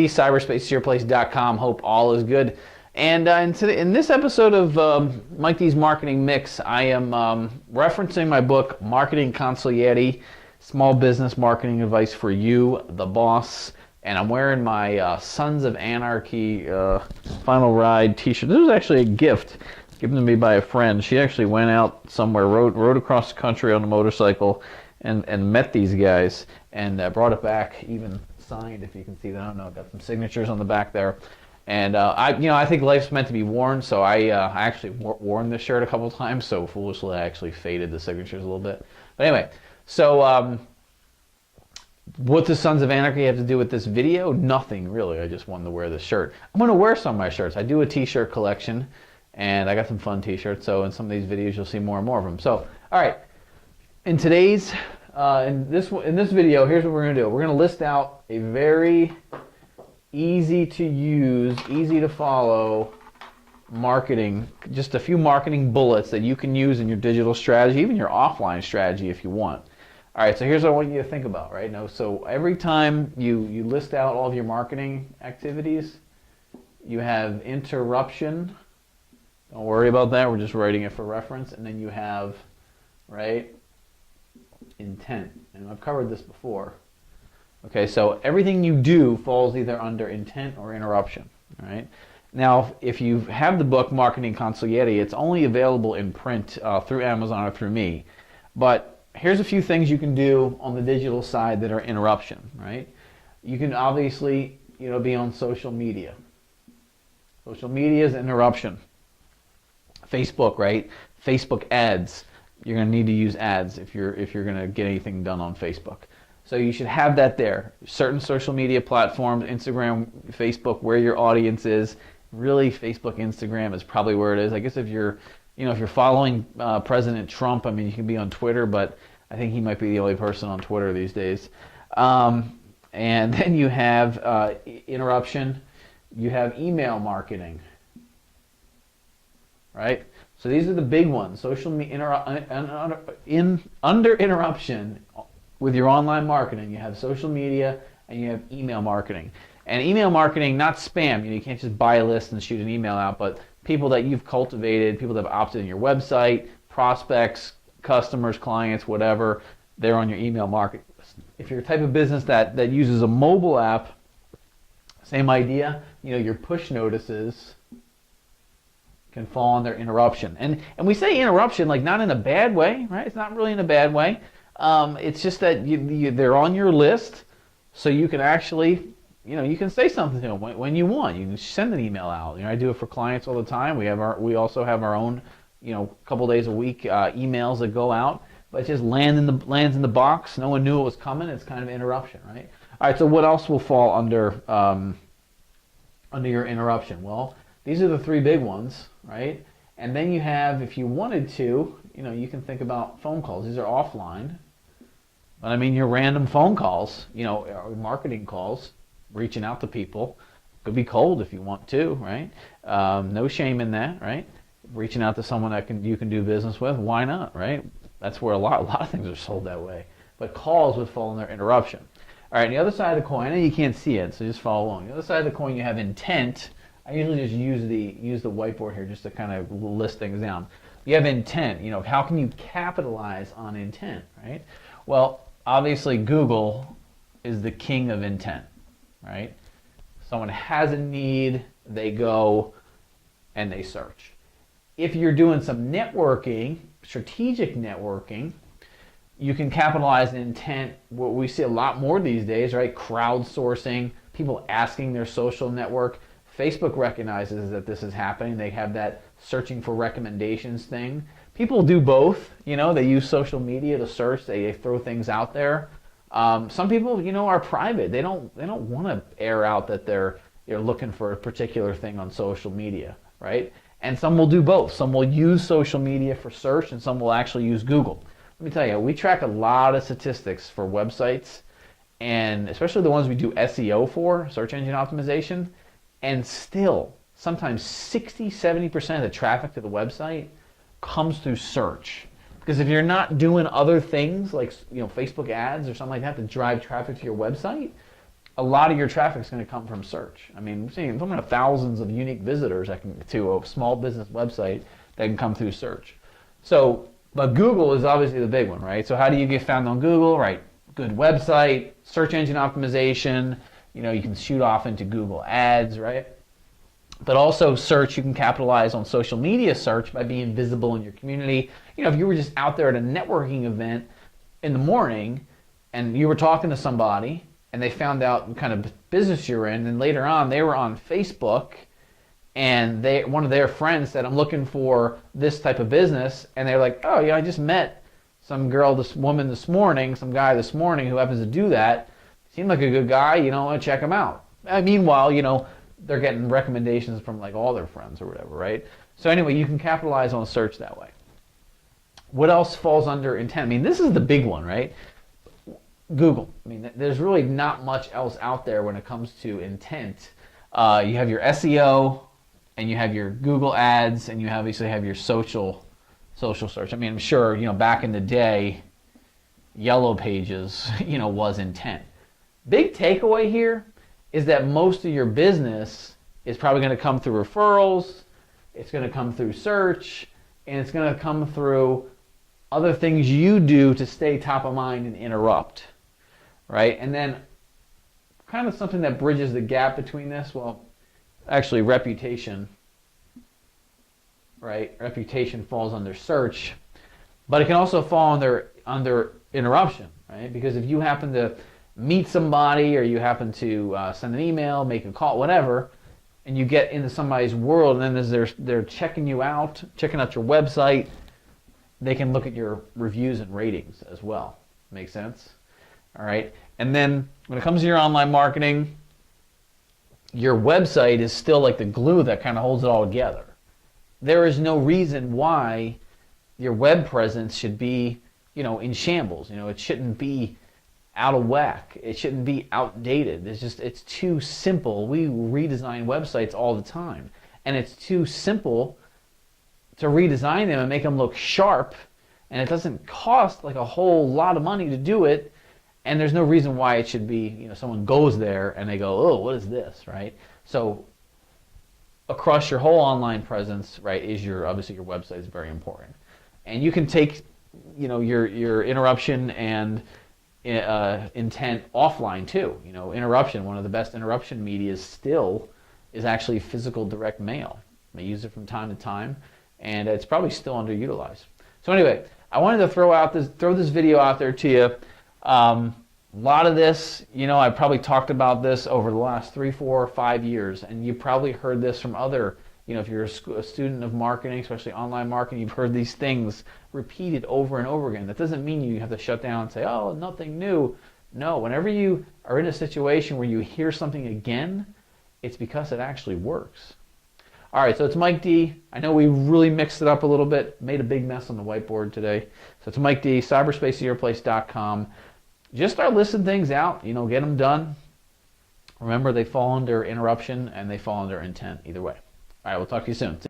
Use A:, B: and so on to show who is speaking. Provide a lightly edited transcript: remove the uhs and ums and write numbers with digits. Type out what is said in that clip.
A: cyberspaceyourplace.com. Hope all is good. And in this episode of Mike D's Marketing Mix, I am referencing my book, Marketing Consigliere, Small Business Marketing Advice for You, the Boss. And I'm wearing my Sons of Anarchy Final Ride t-shirt. This was actually a gift given to me by a friend. She actually went out somewhere, rode across the country on a motorcycle, and met these guys, and brought it back, even signed, if you can see that. I don't know, got some signatures on the back there. And I think life's meant to be worn, so I actually worn this shirt a couple times, so foolishly I actually faded the signatures a little bit. But anyway, so what does Sons of Anarchy have to do with this video? Nothing, really. I just wanted to wear this shirt. I'm going to wear some of my shirts. I do a t-shirt collection, and I got some fun t-shirts, so in some of these videos you'll see more and more of them. So, all right, in today's in this video, here's what we're going to do. We're going to list out a very easy to use, easy to follow marketing, just a few marketing bullets that you can use in your digital strategy, even your offline strategy if you want. All right, so here's what I want you to think about right now. So every time you list out all of your marketing activities, you have interruption. Don't worry about that. We're just writing it for reference. And then you have, right, intent. And I've covered this before. Okay, so everything you do falls either under intent or interruption. All right. Now, if you have the book Marketing Consigliere, it's only available in print through Amazon or through me. But here's a few things you can do on the digital side that are interruption. Right. You can obviously, be on social media. Social media is interruption. Facebook, right? Facebook ads. You're going to need to use ads if you're going to get anything done on Facebook. So you should have that there. Certain social media platforms, Instagram, Facebook, where your audience is. Really, Facebook, Instagram is probably where it is. I guess if you're following President Trump, I mean, you can be on Twitter, but I think he might be the only person on Twitter these days. And then you have interruption. You have email marketing. Right? So these are the big ones. Social media under interruption with your online marketing, you have social media and you have email marketing. And email marketing, not spam. You can't just buy a list and shoot an email out, but people that you've cultivated, people that have opted in your website, prospects, customers, clients, whatever, they're on your email marketing list. If you're a type of business that uses a mobile app, same idea. Your push notices can fall under interruption. And we say interruption like not in a bad way, right? It's not really in a bad way. It's just that they're on your list, so you can actually, you can say something to them when you want. You can send an email out. I do it for clients all the time. We also have our own, couple days a week emails that go out, but it just lands in the box. No one knew it was coming. It's kind of interruption, right? All right. So what else will fall under your interruption? Well, these are the three big ones, right? And then you have, if you wanted to, you can think about phone calls. These are offline. But I mean, your random phone calls, marketing calls, reaching out to people. Could be cold if you want to, right? No shame in that, right? Reaching out to someone that you can do business with, why not, right? That's where a lot of things are sold that way. But calls would fall under interruption. All right, the other side of the coin, I know you can't see it, so just follow along. The other side of the coin, you have intent. I usually just use the whiteboard here just to kind of list things down. You have intent. How can you capitalize on intent, right? Well, obviously Google is the king of intent, right? Someone has a need, they go and they search. If you're doing some networking, strategic networking, you can capitalize on intent. What we see a lot more these days, right? Crowdsourcing, people asking their social network. Facebook recognizes that this is happening. They have that searching for recommendations thing. People do both. They use social media to search. They throw things out there. Some people, are private. They don't want to air out that they're looking for a particular thing on social media, right? And some will do both. Some will use social media for search, and some will actually use Google. Let me tell you, we track a lot of statistics for websites, and especially the ones we do SEO for, search engine optimization. And still, sometimes 60-70% of the traffic to the website comes through search. Because if you're not doing other things like Facebook ads or something like that to drive traffic to your website, a lot of your traffic is going to come from search. I mean, we're seeing something like thousands of unique visitors to a small business website that can come through search. So, but Google is obviously the big one, right? So how do you get found on Google, right? Good website, search engine optimization, you can shoot off into Google ads, right? But also search, you can capitalize on social media search by being visible in your community. If you were just out there at a networking event in the morning and you were talking to somebody and they found out what kind of business you're in, and later on they were on Facebook and one of their friends said, I'm looking for this type of business, and they're like, oh yeah, I just met some woman this morning, some guy this morning who happens to do that. Seemed like a good guy, I want to check him out. Meanwhile, they're getting recommendations from like all their friends or whatever, right? So anyway, you can capitalize on search that way. What else falls under intent? I mean, this is the big one, right? Google. I mean, there's really not much else out there when it comes to intent. You have your SEO, and you have your Google ads, and you obviously have your social search. I mean, I'm sure, back in the day, Yellow Pages, was intent. Big takeaway here is that most of your business is probably going to come through referrals, it's going to come through search, and it's going to come through other things you do to stay top of mind and interrupt, right? And then kind of something that bridges the gap between this, well, actually reputation, right? Reputation falls under search, but it can also fall under interruption, right? Because if you happen to meet somebody, or you happen to send an email, make a call, whatever, and you get into somebody's world, and then they're checking out your website, they can look at your reviews and ratings as well. Make sense? All right. And then when it comes to your online marketing, your website is still like the glue that kind of holds it all together. There is no reason why your web presence should be, in shambles. It shouldn't be out of whack. It shouldn't be outdated. It's too simple. We redesign websites all the time, and it's too simple to redesign them and make them look sharp, and it doesn't cost like a whole lot of money to do it, and there's no reason why it should be, someone goes there and they go, oh, what is this, right? So across your whole online presence, right, obviously your website is very important. And you can take, your interruption and intent offline too. Interruption, one of the best interruption media still is actually physical direct mail. I use it from time to time, and it's probably still underutilized. So anyway, I wanted to throw this video out there to you. A lot of this, I probably talked about this over the last 3, 4, 5 years, and you probably heard this from other, if you're a student of marketing, especially online marketing, you've heard these things repeated over and over again. That doesn't mean you have to shut down and say, oh, nothing new. No, whenever you are in a situation where you hear something again, it's because it actually works. All right, so it's Mike D. I know we really mixed it up a little bit, made a big mess on the whiteboard today. So it's Mike D, cyberspaceyourplace.com. Just start listing things out, get them done. Remember, they fall under interruption and they fall under intent either way. All right, we'll talk to you soon.